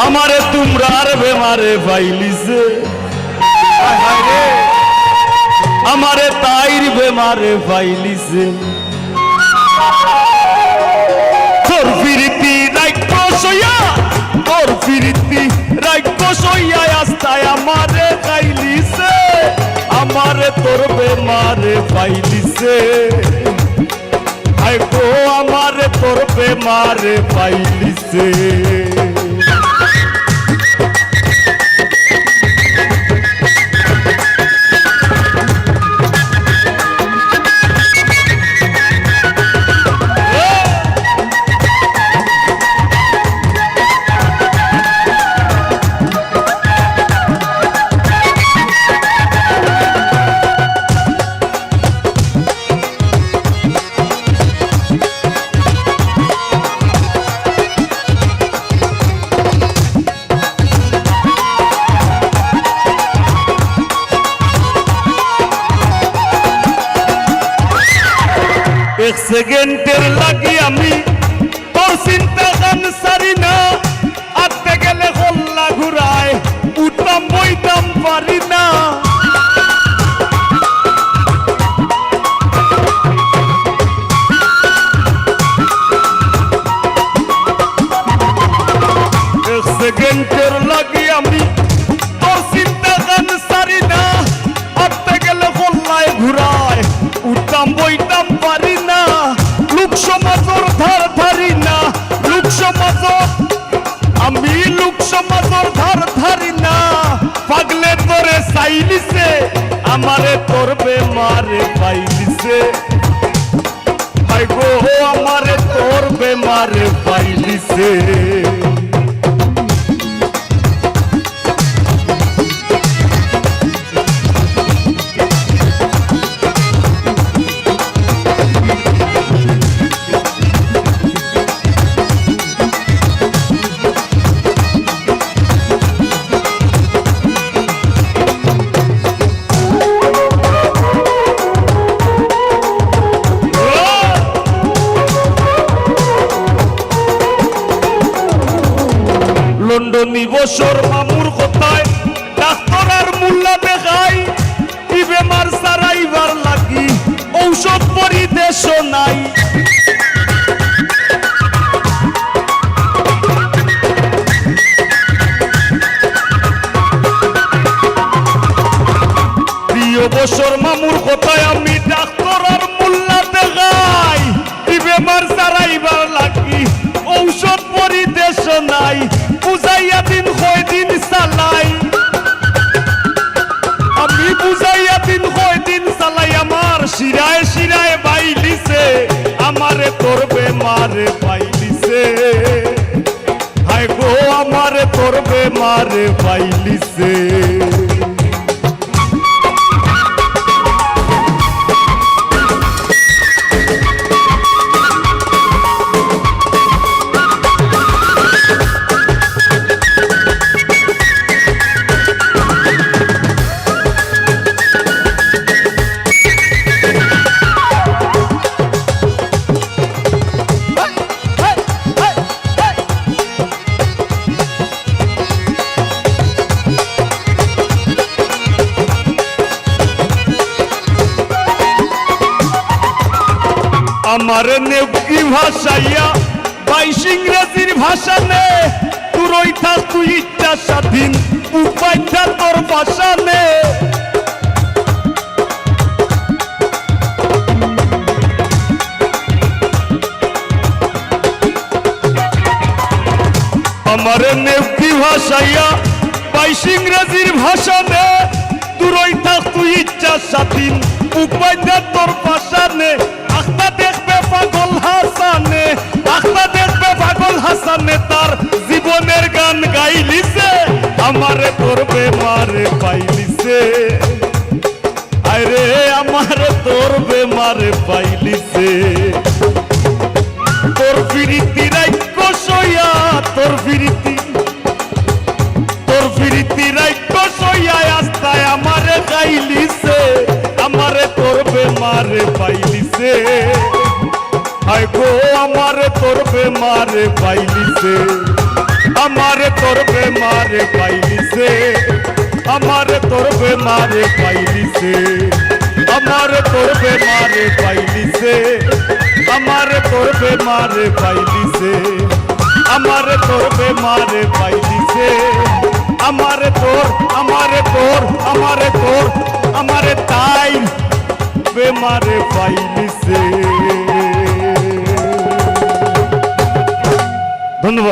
আমারে তোমরার বেমারে পাইলিছে আমারে তাইর বেমারে পাইলিছে তোর ফিরিতি রাক্ষস হইয়া তোর ফিরিতি রাক্ষস হইয়া আস্তায় আমারে খাইলিছে আমারে তোর বেমারে পাইলিছে আই গো আমারে তোর বেমারে পাইলিছে এক সেকেন্ডের লাগি আমি তোর চিন্তা গান সারি না আটতে গেলে হল্লা ঘুরায় উঠতাম বইতাম পারি না এক সেকেন্ডের লাগি আমি তোর চিন্তা গান সারি না আটতে গেলে হল্লায় ঘুরায় উঠতাম বইতাম পারি না লোক সমাজর ধার ধারি না লোক সমাজর আমি লোক সমাজর ধার ধারি না পাগলে তোরে চাইলিছে আমারে তোর বেমারে পাইলিছে হাই গো আমারে তোর বেমারে পাইলিছে লন্ডনী বছর মামুর কথায় ডাক্তার আর মুল্লা দেখাই কি বেমার সারাইবার লাগি ঔষধ পরিদেশ নাই প্রিয় বছর মামুর কথায় আমি ডাক্তার আর মুল্লা দেখাই কি বেমার সারাইবার লাগি ঔষধ পরিদেশ নাই বুঝাইয়া দিন কয় দিন চালাই আমি বুঝাইয়া দিন কয় দিন চালাই আমার শিরায় শিরায় বাইলিছে আমারে তোর বেমারে পাইলিছে হায় গো আমারে তোর বেমারে পাইলিছে আমার নেকি ভাষাইয়া বাইশ ইংরেজির ভাষা নে তুই থাক তুই ইচ্ছা স্বাধীন উপায়টা তোর ভাষা নে আমার নেকি ভাষাইয়া বাইশ ইংরেজির ভাষা নে তুই থাক তুই ইচ্ছা স্বাধীন উপায়টা তোর ভাষা নে আখতা দেখবে পাগল হাসানে আখতা দেখবে পাগল হাসানে তার জীবনের গান গাইলিছে আমারে তোর বেমারে পাইলিছে আরে আমারে তোর বেমারে পাইলিছে তোর ফিরিতি রাক্ষস হইয়া তোর ফিরিতি রাক্ষস হইয়া আস্তায় আমারে গাইলিছে আমারে তোর বেমারে পাইলিছে হায় গো আমারে তোর বেমারে পাইলিছে আমারে তোর বেমারে পাইলিছে আমারে তোর বেমারে পাইলিছে আমারে তোর বেমারে পাইলিছে আমারে তোর বেমারে পাইলিছে আমারে তোর বেমারে পাইলিছে আমারে তোর আমারে তোর আমারে তোর আমারে তাই বেমারে পাইলিছে। ধন্যবাদ।